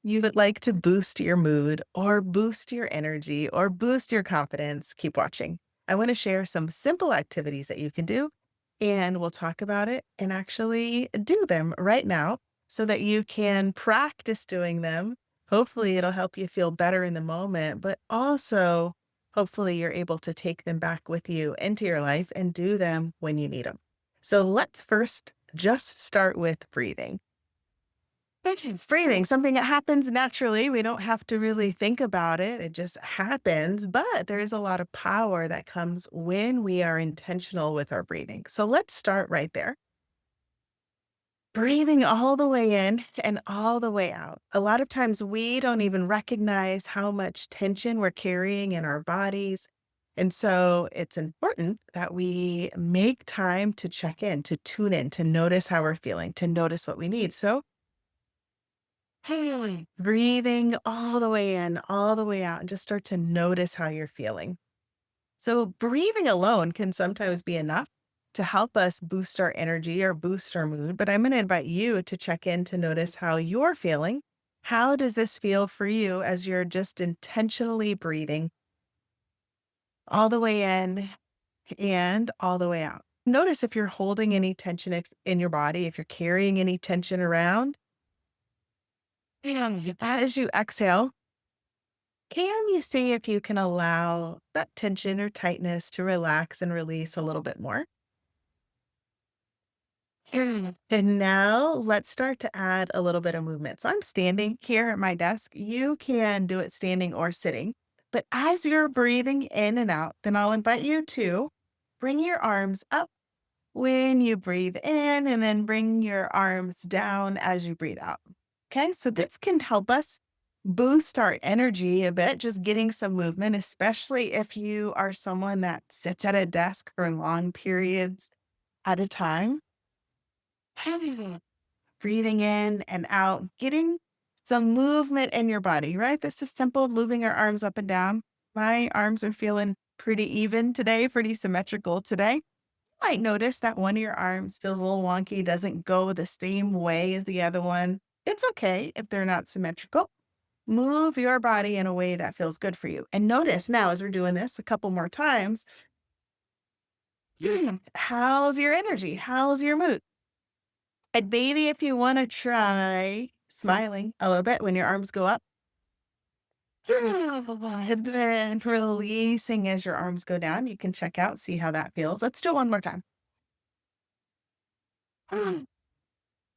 you would like to boost your mood or boost your energy or boost your confidence, keep watching. I want to share some simple activities that you can do, and we'll talk about it and actually do them right now so that you can practice doing them. Hopefully, it'll help you feel better in the moment, but also hopefully you're able to take them back with you into your life and do them when you need them. So let's first just start with breathing. Breathing, something that happens naturally. We don't have to really think about it. It just happens. But there is a lot of power that comes when we are intentional with our breathing. So let's start right there. Breathing all the way in and all the way out. A lot of times we don't even recognize how much tension we're carrying in our bodies. And so it's important that we make time to check in, to tune in, to notice how we're feeling, to notice what we need. So breathing all the way in, all the way out, and just start to notice how you're feeling. So, breathing alone can sometimes be enough to help us boost our energy or boost our mood. But I'm going to invite you to check in to notice how you're feeling. How does this feel for you as you're just intentionally breathing all the way in and all the way out? Notice if you're holding any tension in your body, if you're carrying any tension around. And as you exhale, can you see if you can allow that tension or tightness to relax and release a little bit more? And now let's start to add a little bit of movement. So I'm standing here at my desk. You can do it standing or sitting. But as you're breathing in and out, then I'll invite you to bring your arms up when you breathe in and then bring your arms down as you breathe out. Okay, so this can help us boost our energy a bit, just getting some movement, especially if you are someone that sits at a desk for long periods at a time. Breathing in and out, getting some movement in your body, right? This is simple, moving our arms up and down. My arms are feeling pretty even today, pretty symmetrical today. Might notice that one of your arms feels a little wonky, doesn't go the same way as the other one. It's okay if they're not symmetrical. Move your body in a way that feels good for you. And notice now, as we're doing this a couple more times, how's your energy? How's your mood? And maybe if you want to try smiling a little bit when your arms go up, and then releasing as your arms go down, you can check out, see how that feels. Let's do it one more time.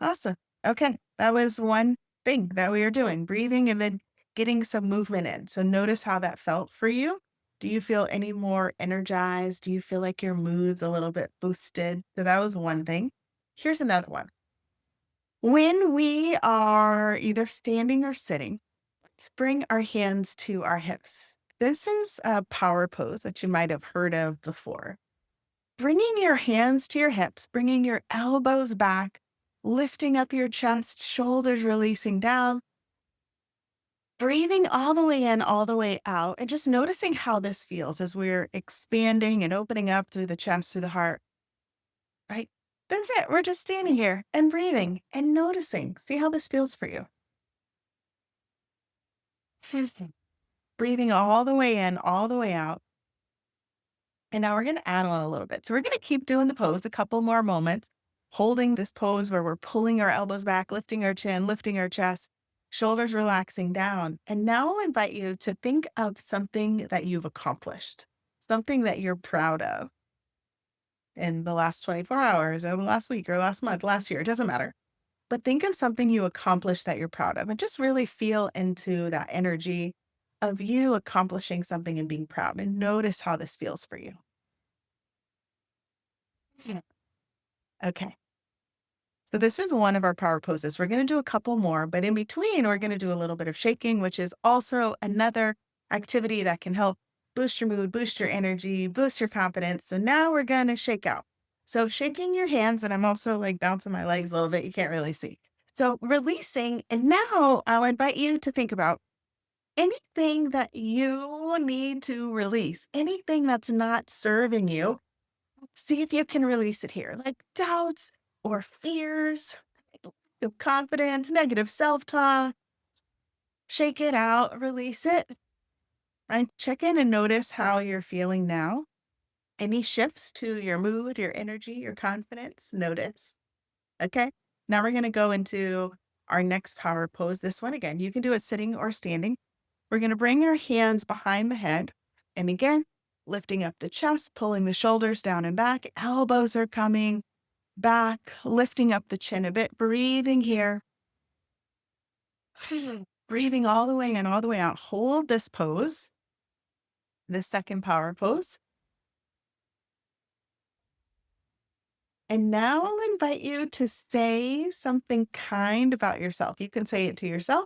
Awesome. Okay. That was one thing that we were doing, breathing and then getting some movement in. So notice how that felt for you. Do you feel any more energized? Do you feel like your mood's a little bit boosted? So that was one thing. Here's another one. When we are either standing or sitting, let's bring our hands to our hips. This is a power pose that you might have heard of before. Bringing your hands to your hips, bringing your elbows back, lifting up your chest, shoulders releasing down, breathing all the way in, all the way out, and just noticing how this feels as we're expanding and opening up through the chest, through the heart, right? That's it. We're just standing here and breathing and noticing. See how this feels for you. Breathing all the way in, all the way out. And now we're going to add on a little bit. So we're going to keep doing the pose a couple more moments, holding this pose where we're pulling our elbows back, lifting our chin, lifting our chest, shoulders relaxing down. And now I'll invite you to think of something that you've accomplished, something that you're proud of in the last 24 hours or last week or last month, last year, it doesn't matter. But think of something you accomplished that you're proud of and just really feel into that energy of you accomplishing something and being proud and notice how this feels for you. Yeah. Okay. So this is one of our power poses. We're going to do a couple more, but in between, we're going to do a little bit of shaking, which is also another activity that can help boost your mood, boost your energy, boost your confidence. So now we're going to shake out. So shaking your hands, and I'm also like bouncing my legs a little bit. You can't really see. So releasing. And now I'll invite you to think about anything that you need to release, anything that's not serving you. See if you can release it here, like doubts or fears, lack of confidence, negative self talk. Shake it out, release it, and check in and notice how you're feeling now. Any shifts to your mood, your energy, your confidence? Notice. Okay. Now we're going to go into our next power pose. This one again, you can do it sitting or standing. We're going to bring our hands behind the head. And again, lifting up the chest, pulling the shoulders down and back. Elbows are coming back, lifting up the chin a bit, breathing here. Breathing all the way in, all the way out. Hold this pose, the second power pose. And now I'll invite you to say something kind about yourself. You can say it to yourself,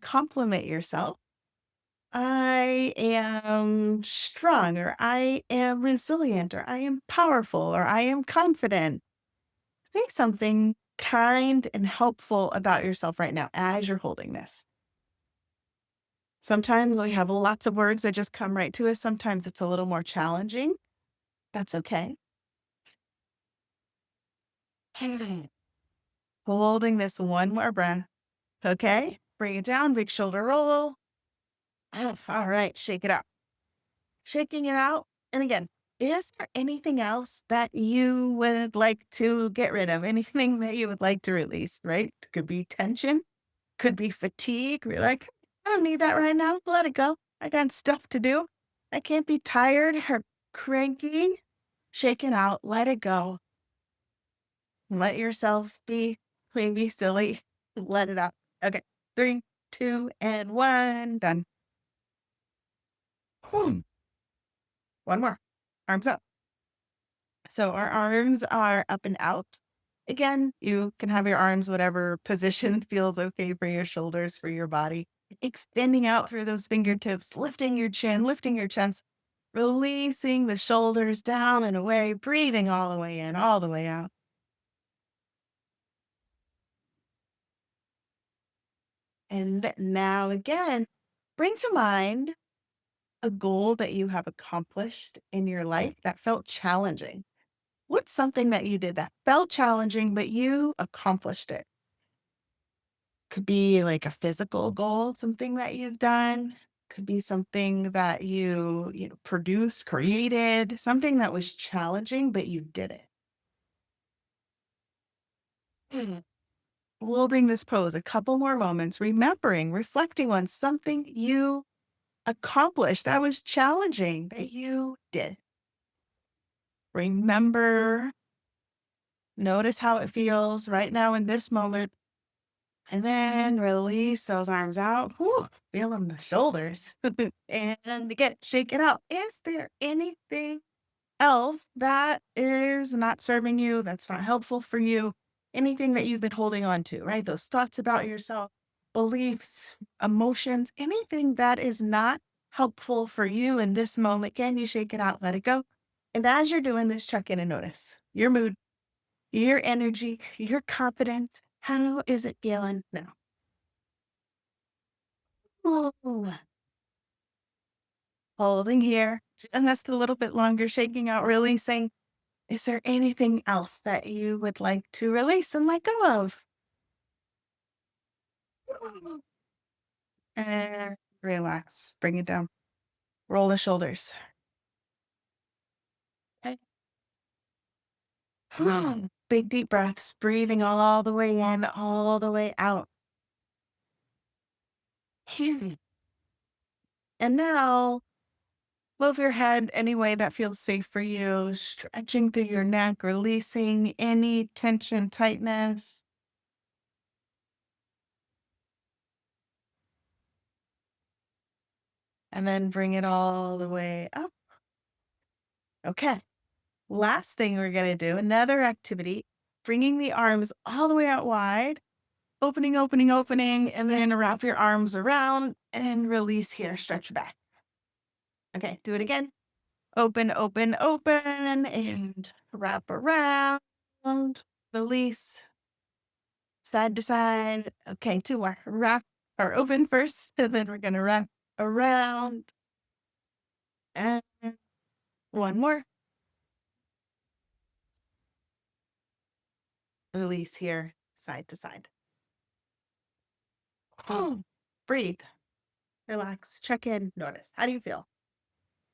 compliment yourself. I am strong, or I am resilient, or I am powerful, or I am confident. Say something kind and helpful about yourself right now as you're holding this. Sometimes we have lots of words that just come right to us. Sometimes it's a little more challenging. That's okay. Holding this one more breath. Okay. Bring it down. Big shoulder roll. All right. Shake it out. Shaking it out. And again, is there anything else that you would like to get rid of? Anything that you would like to release, right? Could be tension, could be fatigue. We're like, I don't need that right now. Let it go. I got stuff to do. I can't be tired or cranky. Shake it out. Let it go. Let yourself be maybe silly. Let it out. Okay. 3, 2, and 1. Done. Hmm. One more. Arms up. So our arms are up and out. Again, you can have your arms whatever position feels okay for your shoulders, for your body. Extending out through those fingertips, lifting your chin, lifting your chest, releasing the shoulders down and away, breathing all the way in, all the way out. And now again, bring to mind a goal that you have accomplished in your life that felt challenging. What's something that you did that felt challenging, but you accomplished it? Could be like a physical goal, something that you've done. Could be something that you produced, created, something that was challenging, but you did it. Mhm. Holding this pose a couple more moments, remembering, reflecting on something you accomplished that was challenging that you did. Remember, notice how it feels right now in this moment. And then release those arms out. Whew, feeling the shoulders. And again, shake it out. Is there anything else that is not serving you, that's not helpful for you? Anything that you've been holding on to, right? Those thoughts about yourself, beliefs, emotions, anything that is not helpful for you in this moment. Can you shake it out? Let it go. And as you're doing this, check in and notice your mood, your energy, your confidence. How is it feeling now? Ooh. Holding here, and that's a little bit longer, shaking out, releasing. Is there anything else that you would like to release and let go of? And relax, bring it down. Roll the shoulders. Okay. Big deep breaths, breathing all the way in, all the way out. And now move your head any way that feels safe for you, stretching through your neck, releasing any tension, tightness. And then bring it all the way up. Okay. Last thing we're going to do, another activity, bringing the arms all the way out wide, opening, opening, opening, and then wrap your arms around and release here. Stretch back. Okay. Do it again. Open, open, open, and wrap around. Release side to side. Okay. Two more. Wrap or open first, and then we're going to wrap around. And one more. Release here, side to side. Breathe, relax, check in, notice. How do you feel?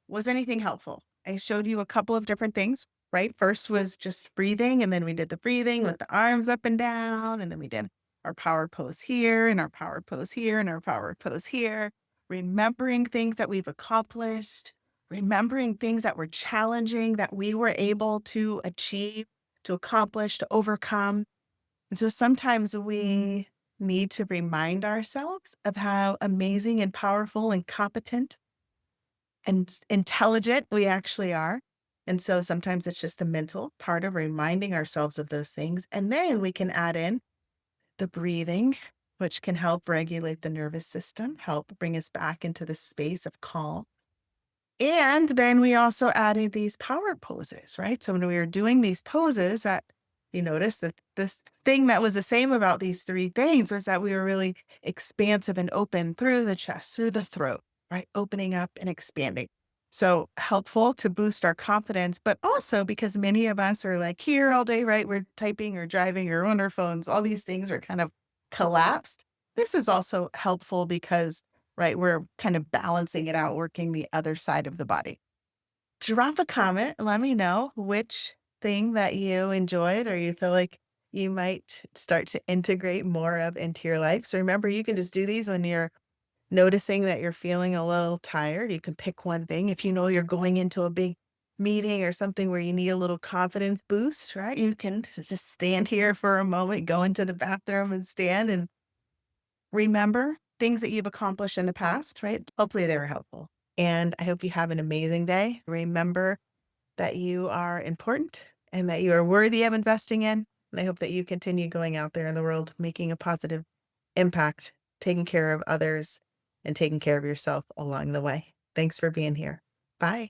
Was anything helpful? I showed you a couple of different things, right? First was just breathing, and then we did the breathing with the arms up and down, and then we did our power pose here, and our power pose here, and our power pose here. Remembering things that we've accomplished, remembering things that were challenging that we were able to achieve, to accomplish, to overcome. And so sometimes we need to remind ourselves of how amazing and powerful and competent and intelligent we actually are. And so sometimes it's just the mental part of reminding ourselves of those things. And then we can add in the breathing, which can help regulate the nervous system, help bring us back into the space of calm. And then we also added these power poses, right? So when we were doing these poses, that you notice that this thing that was the same about these three things was that we were really expansive and open through the chest, through the throat, right? Opening up and expanding. So helpful to boost our confidence, but also because many of us are like here all day, right? We're typing or driving or on our phones. All these things are kind of collapsed. This is also helpful because right? We're kind of balancing it out, working the other side of the body. Drop a comment. Let me know which thing that you enjoyed or you feel like you might start to integrate more of into your life. So remember, you can just do these when you're noticing that you're feeling a little tired. You can pick one thing. If you know you're going into a big meeting or something where you need a little confidence boost, right? You can just stand here for a moment, go into the bathroom and stand and remember things that you've accomplished in the past, right? Hopefully they were helpful. And I hope you have an amazing day. Remember that you are important and that you are worthy of investing in. And I hope that you continue going out there in the world, making a positive impact, taking care of others, and taking care of yourself along the way. Thanks for being here. Bye.